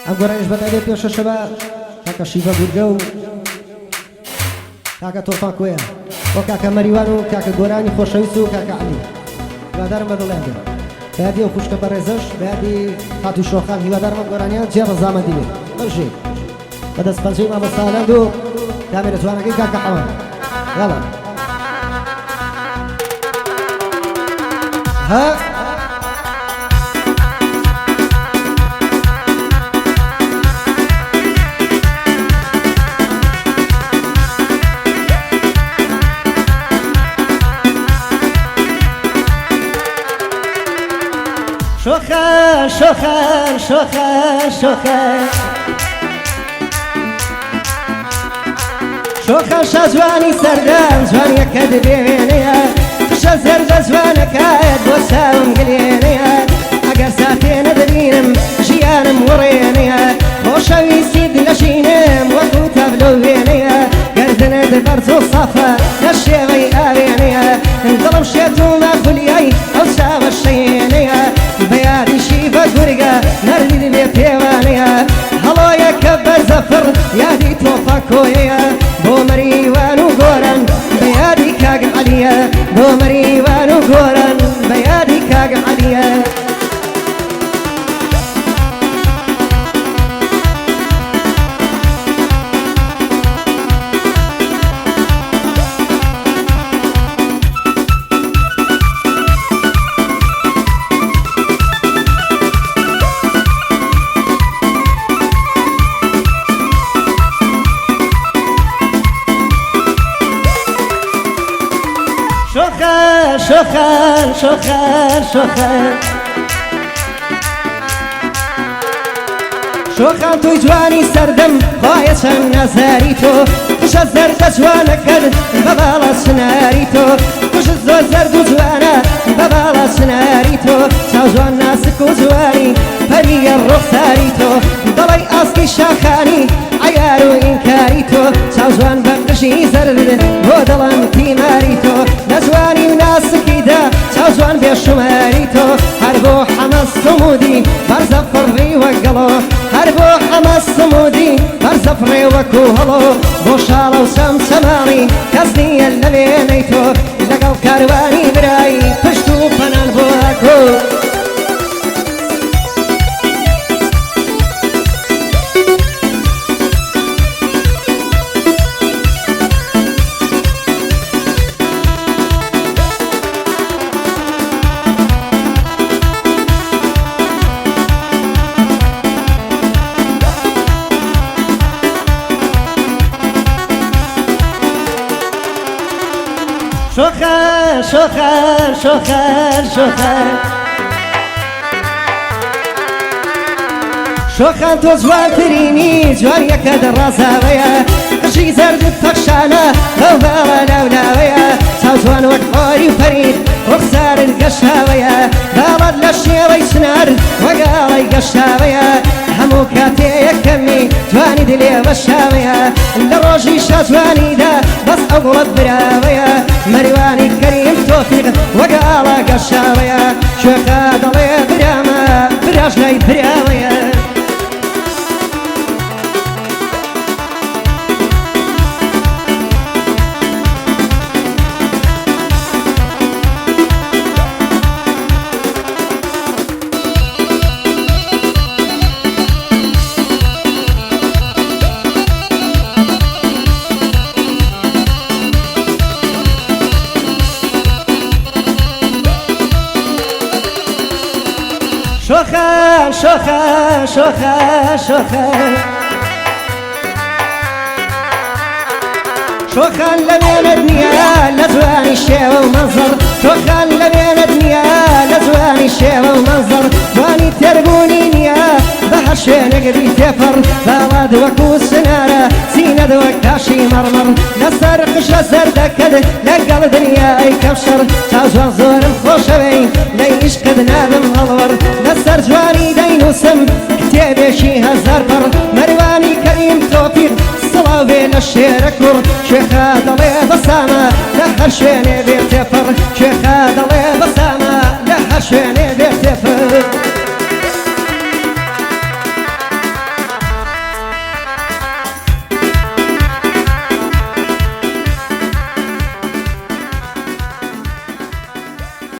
Agora eles batalham pelo Xaxabá, Caca Shiva Burgão, Caca Torfacoia, Caca Marihuano, Caca Gorani, Roxaúço, Caca Ali. Gadar Madalena. Badi Ofushka Barezas, Badi Hatu Shohan, Hiladar Gorania, Java Zamadini. Marji. Bada Spanji Mama Salando, Camera Tuana Caca Hawan. Yalla. Ha? شوخان شوخان شوخان شوخان شوخان شازواني سردان زواني كدبينيا شزرد زوانك عاد وساوم قلينيا اقر ساعتين دلينم جيانم ورينيا خوشوي سيد لشينم وقوت بلوينيا قردنا دبرت وصفا لشيغي آرينيا انظلم شيتو ما خلياي او ساوى الشينيا بيادي شيفة قرقة نردي بيتيوانيا هلو يا كبر زفر يادي توفا كويا بومري وانو قوران بيادي كاق عليا بومري وانو قوران بيادي كاق عليا شوخان شوخان شوخان شوخان شوخان توی جوانی سردم خواهیشم نظری تو کش از زرد جوانه کرد ببالا سناری تو کش از زرد جوانه ببالا سناری تو چاو جوان ناسک و جوانی پری رخساری تو دلای آسکی شاخانی عیار و اینکاری تو چاو جوان بقشی زرد بو دلم تیماری تو نزوانی و ناسکی دا چاو جوان بیشماری تو هر بو حماس سمودی برزفری و گلو هر بو حماس سمودی برزفری و کوهلو بو شالا و سمسمانی کسنی اللبینی تو لگل کاروانی برای پشتو پنان بو اکو شوخان شوخان شوخان شوخان شوخان تو جوان تريني جوان يكاد الرزاوية قشي زرد فخشانة لو بالا لولاوية ساو جوان وكحوري وفريد وخسار القشاوية بالد لشيوي سنار وقالي قشاوية همو كاتي يكمي جواني دلي وشاوية لروجي شاجواني دا بس أقلب براوية مريواني كريم توفيق وقالا قشاوية شوخا دلي براما براجلي براوية شوخان شوخان شوخان شوخان شوخان لبين الدنيا لزواني الشيوة ومنظر شوخان لبين الدنيا لزواني الشيوة ومنظر واني تربوني نيا بحر شينك ذي تفر بلد وكو السنارة سيند وكاشي مرمر لسر قش لسر دكد لقل دنيا اي كبشر تاجوان زور الخوشوي ليش قد نادم غلور لسر جواني دين وسم كتابي شي هزار بر مرواني كريم توفيق صلاة بين الشير كور شيخا دلي بسامة لحر شيني بيتفر شيخا دلي بسامة لحر شيني بيتفر